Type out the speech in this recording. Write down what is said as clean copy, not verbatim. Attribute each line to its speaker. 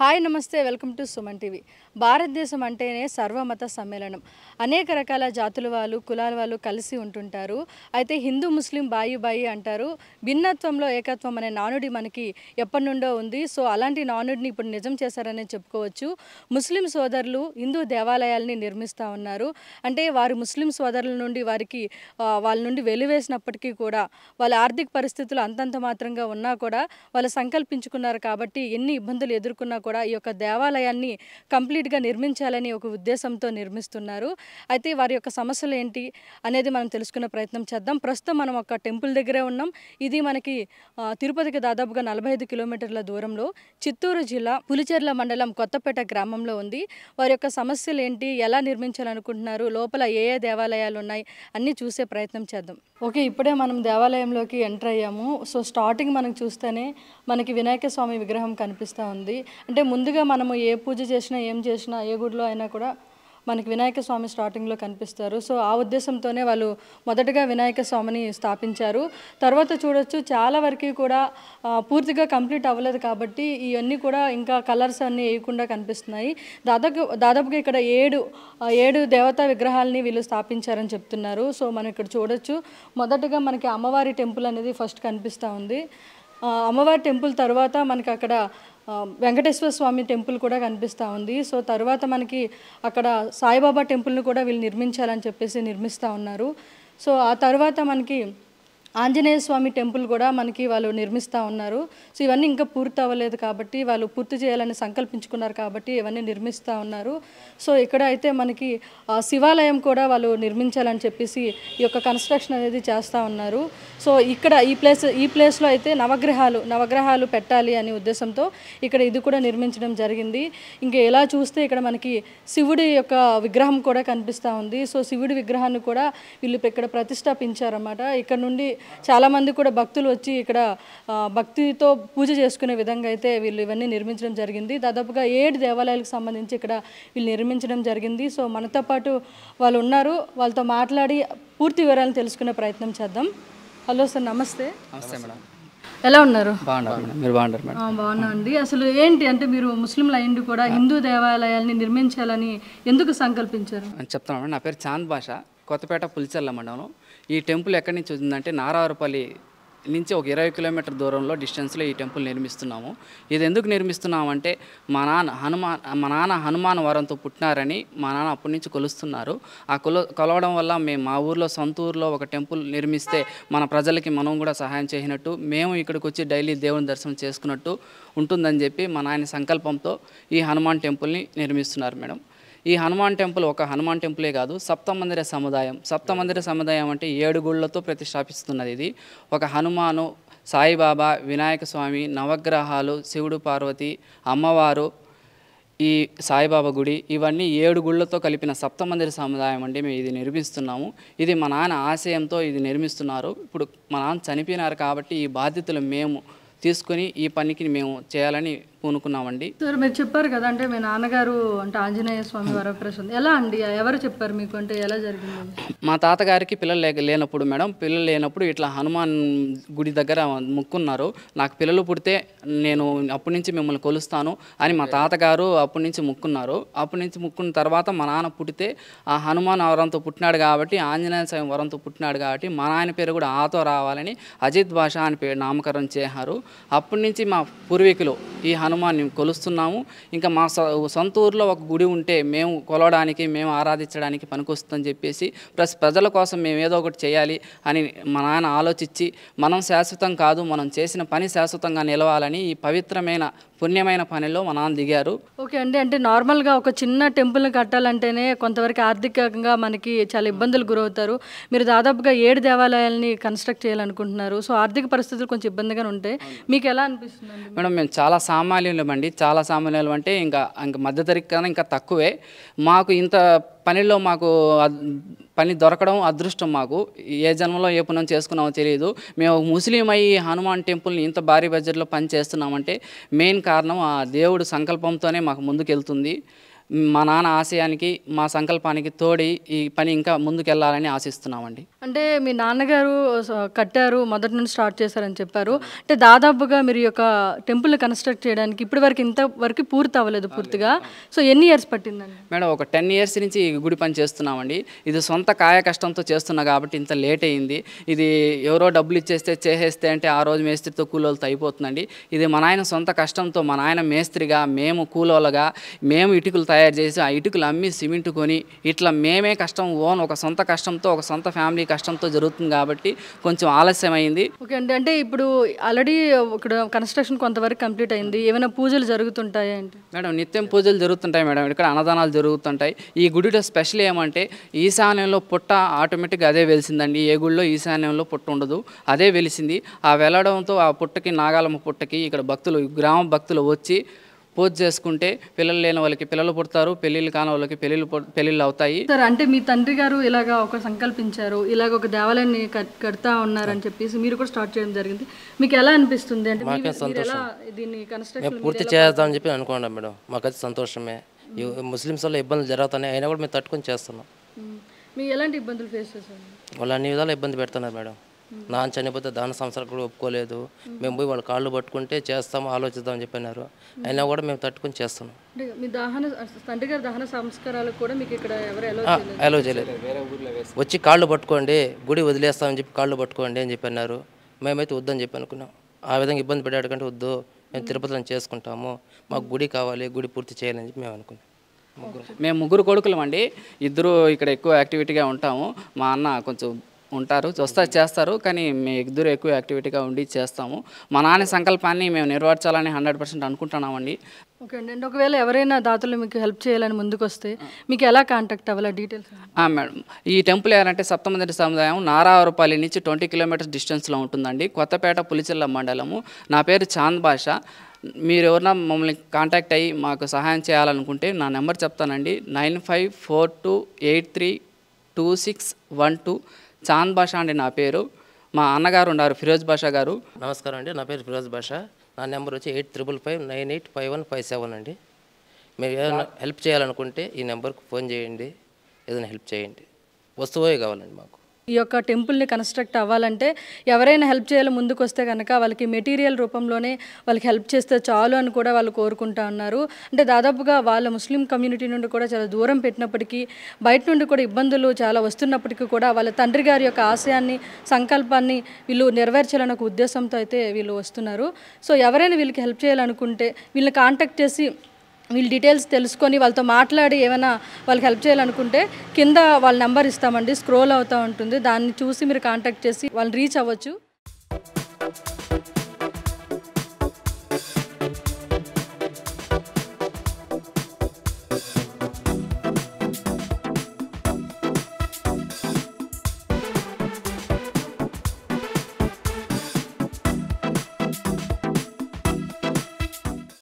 Speaker 1: Hi నమస్తే welcome to Suman TV. భారతదేశం అంటేనే సర్వమత సమ్మేళనం. అనేక రకాల జాతుల వాళ్ళు, కులాల వాళ్ళు కలిసి ఉంటుంటారు. అయితే హిందూ ముస్లిం బాయి బాయి అంటారు. భిన్నత్వంలో ఏకత్వం అనే నానుడి మనకి ఎప్పటి నుండో ఉంది. సో అలాంటి నానుడిని ఇప్పుడు నిజం చేశారనే చెప్పుకోవచ్చు. ముస్లిం సోదరులు హిందూ దేవాలయాల్ని నిర్మిస్తూ ఉన్నారు. అంటే వారి ముస్లిం సోదరుల నుండి వారికి వాళ్ళ నుండి వెలివేసినప్పటికీ కూడా వాళ్ళ ఆర్థిక పరిస్థితులు అంతంత మాత్రంగా ఉన్నా కూడా వాళ్ళు సంకల్పించుకున్నారు కాబట్టి ఎన్ని ఇబ్బందులు ఎదుర్కొన్నా కూడా ఈ యొక్క దేవాలయాన్ని కంప్లీట్గా నిర్మించాలని ఒక ఉద్దేశంతో నిర్మిస్తున్నారు. అయితే వారి యొక్క సమస్యలు ఏంటి అనేది మనం తెలుసుకునే ప్రయత్నం చేద్దాం. ప్రస్తుతం మనం ఒక టెంపుల్ దగ్గరే ఉన్నాం. ఇది మనకి తిరుపతికి దాదాపుగా 45 కిలోమీటర్ల దూరంలో చిత్తూరు జిల్లా పులిచెర్ల మండలం కొత్తపేట గ్రామంలో ఉంది. వారి యొక్క సమస్యలు ఏంటి, ఎలా నిర్మించాలనుకుంటున్నారు, లోపల ఏ ఏ దేవాలయాలు ఉన్నాయి అన్నీ చూసే ప్రయత్నం చేద్దాం. ఓకే, ఇప్పుడే మనం దేవాలయంలోకి ఎంటర్ అయ్యాము. సో స్టార్టింగ్ మనం చూస్తేనే మనకి వినాయక స్వామి విగ్రహం కనిపిస్తూ ఉంది. అంటే ముందుగా మనము ఏ పూజ చేసినా ఏం చేసినా ఏ గుడిలో అయినా కూడా మనకి వినాయక స్వామి స్టార్టింగ్లో కనిపిస్తారు. సో ఆ ఉద్దేశంతోనే వాళ్ళు మొదటగా వినాయక స్వామిని స్థాపించారు. తర్వాత చూడొచ్చు చాలా వరకు కూడా పూర్తిగా కంప్లీట్ అవ్వలేదు కాబట్టి ఇవన్నీ కూడా ఇంకా కలర్స్ అన్నీ వేయకుండా కనిపిస్తున్నాయి. దాదాపుగా ఇక్కడ ఏడు దేవతా విగ్రహాలని వీళ్ళు స్థాపించారని చెప్తున్నారు. సో మనం ఇక్కడ చూడొచ్చు. మొదటగా మనకి అమ్మవారి టెంపుల్ అనేది ఫస్ట్ కనిపిస్తూ ఉంది. అమ్మవారి టెంపుల్ తర్వాత మనకి అక్కడ వెంకటేశ్వర స్వామి టెంపుల్ కూడా కనిపిస్తూ ఉంది. సో తర్వాత మనకి అక్కడ సాయిబాబా టెంపుల్ని కూడా వీళ్ళు నిర్మించాలని చెప్పేసి నిర్మిస్తూ ఉన్నారు. సో ఆ తర్వాత మనకి ఆంజనేయ స్వామి టెంపుల్ కూడా మనకి వాళ్ళు నిర్మిస్తూ ఉన్నారు. సో ఇవన్నీ ఇంకా పూర్తి అవ్వలేదు కాబట్టి వాళ్ళు పూర్తి చేయాలని సంకల్పించుకున్నారు కాబట్టి ఇవన్నీ నిర్మిస్తూ ఉన్నారు. సో ఇక్కడ అయితే మనకి శివాలయం కూడా వాళ్ళు నిర్మించాలని చెప్పేసి ఈ యొక్క కన్స్ట్రక్షన్ అనేది చేస్తూ ఉన్నారు. సో ఇక్కడ ఈ ప్లేస్లో అయితే నవగ్రహాలు పెట్టాలి అనే ఉద్దేశంతో ఇక్కడ ఇది కూడా నిర్మించడం జరిగింది. ఇంకా ఎలా చూస్తే ఇక్కడ మనకి శివుడి యొక్క విగ్రహం కూడా కనిపిస్తూ ఉంది. సో శివుడి విగ్రహాన్ని కూడా వీళ్ళు ఇక్కడ ప్రతిష్టాపించారన్నమాట. ఇక్కడ నుండి చాలామంది కూడా భక్తులు వచ్చి ఇక్కడ భక్తితో పూజ చేసుకునే విధంగా అయితే వీళ్ళు ఇవన్నీ నిర్మించడం జరిగింది. దాదాపుగా 7 దేవాలయాలకు సంబంధించి ఇక్కడ వీళ్ళు నిర్మించడం జరిగింది. సో మనతో పాటు వాళ్ళు ఉన్నారు. వాళ్ళతో మాట్లాడి పూర్తి వివరాలను తెలుసుకునే ప్రయత్నం చేద్దాం. హలో సార్, నమస్తే.
Speaker 2: నమస్తే మేడం,
Speaker 1: ఎలా ఉన్నారు?
Speaker 2: బాగున్నారు. మీరు బాగున్నారు మేడం?
Speaker 1: బాగున్నా అండి. అసలు ఏంటి అంటే మీరు ముస్లింలు అయ్యిండి కూడా హిందూ దేవాలయాల్ని నిర్మించాలని ఎందుకు సంకల్పించారు
Speaker 2: అని చెప్తాను మేడం. నా పేరు చాంద్ బాషా, కొత్తపేట పులిచెర్ల మండలం. ఈ టెంపుల్ ఎక్కడి నుంచి వచ్చిందంటే నారావారిపల్లి నుంచి ఒక 20 కిలోమీటర్ దూరంలో డిస్టెన్స్లో ఈ టెంపుల్ నిర్మిస్తున్నాము. ఇది ఎందుకు నిర్మిస్తున్నామంటే మా నాన్న హనుమాన్ వరంతో పుట్టినారని మా నాన్న అప్పటి నుంచి కొలుస్తున్నారు. ఆ కొలవడం వల్ల మేము మా ఊర్లో సొంత ఊర్లో ఒక టెంపుల్ నిర్మిస్తే మన ప్రజలకి మనం కూడా సహాయం చేసినట్టు, మేము ఇక్కడికి వచ్చి డైలీ దేవుని దర్శనం చేసుకున్నట్టు ఉంటుందని చెప్పి మా నాయన సంకల్పంతో ఈ హనుమాన్ టెంపుల్ని నిర్మిస్తున్నారు మేడం. ఈ హనుమాన్ టెంపుల్ ఒక హనుమాన్ టెంపులే కాదు, సప్తమందిర సముదాయం అంటే 7 గుళ్ళతో ప్రతిష్టాపిస్తున్నది. ఇది ఒక హనుమాను, సాయిబాబా, వినాయక స్వామి, నవగ్రహాలు, శివుడు, పార్వతి, అమ్మవారు, ఈ సాయిబాబా గుడి, ఇవన్నీ 7 గుళ్ళతో కలిపిన సప్తమందిర సముదాయం అంటే మేము ఇది నిర్మిస్తున్నాము. ఇది మా నాన్న ఆశయంతో ఇది నిర్మిస్తున్నారు. ఇప్పుడు మా నాన్న చనిపోయినారు కాబట్టి ఈ బాధ్యతలు మేము తీసుకొని ఈ పనికి మేము చేయాలని పూనుకున్నామండి.
Speaker 1: సార్ మీరు చెప్పారు కదా, అంటే మీ నాన్నగారు అంటే ఆంజనేయ స్వామి వరప్రసాద్, ఎలా అండి, ఎవరు చెప్పారు మీకు, అంటే ఎలా జరిగింది?
Speaker 2: మా తాతగారికి పిల్లలు లేనప్పుడు మేడం, పిల్లలు లేనప్పుడు ఇట్లా హనుమాన్ గుడి దగ్గర మొక్కున్నారు. నాకు పిల్లలు పుడితే నేను అప్పటి నుంచి మిమ్మల్ని కొలుస్తాను అని మా తాతగారు అప్పటి నుంచి మొక్కున్నారు. అప్పటి నుంచి మొక్కున్న తర్వాత మా నాన్న పుట్టితే ఆ హనుమాన్ వరంతో పుట్టినాడు కాబట్టి, ఆంజనేయ స్వామి వరంతో పుట్టినాడు కాబట్టి మా నాయన పేరు కూడా ఆతో రావాలని అజిత్ భాషా అని పేరు నామకరణం చేశారు. అప్పటి నుంచి మా పూర్వీకులు ఈ హనుమాన్ని కొలుస్తున్నాము. ఇంకా మా సొంత ఊర్లో ఒక గుడి ఉంటే మేము కొలవడానికి, మేము ఆరాధించడానికి పనికొస్తుందని చెప్పేసి ప్రజల కోసం మేము ఏదో ఒకటి చేయాలి అని మా నాన్న ఆలోచించి, మనం శాశ్వతం కాదు, మనం చేసిన పని శాశ్వతంగా నిలవాలని ఈ పవిత్రమైన పుణ్యమైన పనిలో మా నాన్న దిగారు.
Speaker 1: ఓకే అండి. అంటే నార్మల్గా ఒక చిన్న టెంపుల్ని కట్టాలంటేనే కొంతవరకు ఆర్థికంగా మనకి చాలా ఇబ్బందులు గురవుతారు. మీరు దాదాపుగా 7 దేవాలయాల్ని కన్స్ట్రక్ట్ చేయాలనుకుంటున్నారు. సో ఆర్థిక పరిస్థితులు కొంచెం ఇబ్బందిగా ఉంటాయి. మీకు ఎలా అనిపిస్తుంది
Speaker 2: మేడం? మేము చాలా సామాన్యులం అంటే ఇంకా మధ్యతరగతి కన్నా ఇంకా తక్కువే. మాకు ఇంత పనిలో పని దొరకడం అదృష్టం. మాకు ఏ జన్మలో ఏ పుణ్యం చేసుకున్నామో తెలియదు. మేము ముస్లిం అయ్యి హనుమాన్ టెంపుల్ని ఇంత భారీ బడ్జెట్లో పని చేస్తున్నామంటే మెయిన్ కారణం ఆ దేవుడు సంకల్పంతోనే మాకు ముందుకెళ్తుంది. మా నాన్న ఆశయానికి మా సంకల్పానికి తోడి ఈ పని ఇంకా ముందుకెళ్ళాలని ఆశిస్తున్నామండి.
Speaker 1: అంటే మీ నాన్నగారు కట్టారు, మొదటి నుంచి స్టార్ట్ చేశారని చెప్పారు. అంటే దాదాపుగా మీరు ఈ యొక్క టెంపుల్ కన్స్ట్రక్ట్ చేయడానికి ఇప్పటివరకు ఇంతవరకు పూర్తి అవ్వలేదు పూర్తిగా. సో ఎన్ని ఇయర్స్ పట్టిందండి?
Speaker 2: మేడం ఒక 10 ఇయర్స్ నుంచి ఈ గుడి పని చేస్తున్నామండి. ఇది సొంత కాయ కష్టంతో చేస్తున్నా కాబట్టి ఇంత లేట్ అయింది. ఇది ఎవరో డబ్బులు ఇచ్చేస్తే చేసేస్తే అంటే ఆ రోజు మేస్త్రితో కూలోళ్ళతో అయిపోతుందండి. ఇది మా నాయన సొంత కష్టంతో, మా నాయన మేస్త్రిగా, మేము కూలోళ్ళగా, మేము ఇటుకలు తయారు చేసి ఆ ఇటుకలు అమ్మి సిమెంట్ కొని ఇట్లా మేమే కష్టం ఒక సొంత కష్టంతో, ఒక సొంత ఫ్యామిలీ కష్టంతో జరుగుతుంది కాబట్టి కొంచెం ఆలస్యమైంది.
Speaker 1: ఓకే అండి. అంటే ఇప్పుడు ఆల్రెడీ ఇక్కడ కన్స్ట్రక్షన్ కొంతవరకు కంప్లీట్ అయింది. ఏమైనా పూజలు జరుగుతుంటాయా అంటే?
Speaker 2: మేడం నిత్యం పూజలు జరుగుతుంటాయి మేడం. ఇక్కడ అన్నదానాలు జరుగుతుంటాయి. ఈ గుడిలో స్పెషల్ ఏమంటే ఈశాన్యంలో పుట్ట ఆటోమేటిక్గా అదే వెలిసిందండి. ఏ గుడిలో ఈశాన్యంలో పుట్ట ఉండదు, అదే వెలిసింది. ఆ వెళ్ళడంతో ఆ పుట్టకి, నాగాలమ్మ పుట్టకి ఇక్కడ భక్తులు, గ్రామ భక్తులు వచ్చి పూజ చేసుకుంటే పిల్లలు లేని వాళ్ళకి పిల్లలు పుడతారు, పెళ్ళిళ్ళు కాని వాళ్ళకి పెళ్ళిళ్ళు అవుతాయి.
Speaker 1: సార్, అంటే మీ తండ్రి గారు ఇలాగ ఒక సంకల్పించారు, ఇలాగ ఒక దేవాలయాన్ని కడతా ఉన్నారని చెప్పేసి మీరు కూడా స్టార్ట్ చేయడం జరిగింది. మీకు ఎలా అనిపిస్తుంది? అంటే మీరు ఎలా దీన్ని కన్స్ట్రక్షన్
Speaker 3: పూర్తి చేద్దామని చెప్పి అనుకున్నాం మేడం. మాకైతే సంతోషమే. ముస్లిమ్స్ వల్ల ఇబ్బందులు జరుగుతున్నాయి, అయినా కూడా మేము తట్టుకొని చేస్తున్నాం.
Speaker 1: మీకు ఎలాంటి ఇబ్బందులు ఫేస్ చేశారు?
Speaker 3: వాళ్ళు అన్ని విధాలు ఇబ్బంది పెడుతున్నారు మేడం. నాన్న చనిపోతే దాన సంవత్సరాలు కూడా ఒప్పుకోలేదు. మేము పోయి వాళ్ళ కాళ్ళు పట్టుకుంటే చేస్తాము, ఆలోచిద్దామని చెప్పినారు. అయినా కూడా మేము తట్టుకొని చేస్తున్నాం.
Speaker 1: అంటే మీ తండ్రి గారి దహన సంస్కారాలకు కూడా మీకు ఇక్కడ ఎవరు
Speaker 3: అలో చేయలేదు. వచ్చి కాళ్ళు పట్టుకోండి, గుడి వదిలేస్తామని చెప్పి కాళ్ళు పట్టుకోండి అని చెప్పినారు. మేమైతే వద్దని చెప్పి అనుకున్నాం. ఆ విధంగా ఇబ్బంది పెట్టాడు కంటే వద్దు, మేము తిరుపతిలో చేసుకుంటాము, మాకు గుడి కావాలి, గుడి పూర్తి చేయాలని చెప్పి మేము అనుకున్నాం.
Speaker 2: మేము ముగ్గురు కొడుకులం అండి. ఇద్దరు ఇక్కడ ఎక్కువ యాక్టివిటీగా ఉంటాము. మా అన్న కొంచెం ఉంటారు, చేస్తారు, కానీ మేము ఇద్దరు ఎక్కువ యాక్టివిటీగా ఉండి చేస్తాము. మా నాన్న సంకల్పాన్ని మేము నెరవేర్చాలని 100% అనుకుంటున్నామండి.
Speaker 1: ఓకే అండి. అండ్ ఒకవేళ ఎవరైనా దాతలు మీకు హెల్ప్ చేయాలని ముందుకు వస్తే మీకు ఎలా కాంటాక్ట్ అవ్వాలి? డీటెయిల్స్
Speaker 2: మేడం, ఈ టెంపుల్ ఏంటంటే సప్తమందిర సముదాయం నారావరపల్లి నుంచి 20 కిలోమీటర్స్ డిస్టెన్స్లో ఉంటుందండి. కొత్తపేట పులిచెర్ల మండలము. నా పేరు చాంద్ బాషా. మీరు ఎవరన్నా మమ్మల్ని కాంటాక్ట్ అయ్యి మాకు సహాయం చేయాలనుకుంటే నా నెంబర్ చెప్తానండి, 9542832612. చాంద్ బాషా అండి నా పేరు. మా అన్నగారు ఉన్నారు ఫిరోజ్ బాషా గారు.
Speaker 3: నమస్కారం అండి, నా పేరు ఫిరోజ్ బాషా. నా నెంబర్ వచ్చి 8555985151 అండి. మీరు ఏదైనా హెల్ప్ చేయాలనుకుంటే ఈ నెంబర్కి ఫోన్ చేయండి, ఏదైనా హెల్ప్ చేయండి. వస్తువే కావాలండి మాకు.
Speaker 1: ఈ యొక్క టెంపుల్ని కన్స్ట్రక్ట్ అవ్వాలంటే ఎవరైనా హెల్ప్ చేయాలి ముందుకు వస్తే కనుక వాళ్ళకి మెటీరియల్ రూపంలోనే వాళ్ళకి హెల్ప్ చేస్తే చాలు అని కూడా వాళ్ళు కోరుకుంటా ఉన్నారు. అంటే దాదాపుగా వాళ్ళ ముస్లిం కమ్యూనిటీ నుండి కూడా చాలా దూరం పెట్టినప్పటికీ, బయట నుండి కూడా ఇబ్బందులు చాలా వస్తున్నప్పటికీ కూడా వాళ్ళ తండ్రి గారి యొక్క ఆశయాన్ని, సంకల్పాన్ని వీళ్ళు నెరవేర్చాలనే ఒక ఉద్దేశంతో అయితే వీళ్ళు వస్తున్నారు. సో ఎవరైనా వీళ్ళకి హెల్ప్ చేయాలనుకుంటే వీళ్ళని కాంటాక్ట్ చేసి వీళ్ళ డీటెయిల్స్ తెలుసుకొని వాళ్ళతో మాట్లాడి ఏమైనా వాళ్ళకి హెల్ప్ చేయాలనుకుంటే కింద వాళ్ళ నెంబర్ ఇస్తామండి, స్క్రోల్ అవుతూ ఉంటుంది. దాన్ని చూసి మీరు కాంటాక్ట్ చేసి వాళ్ళని రీచ్ అవ్వచ్చు.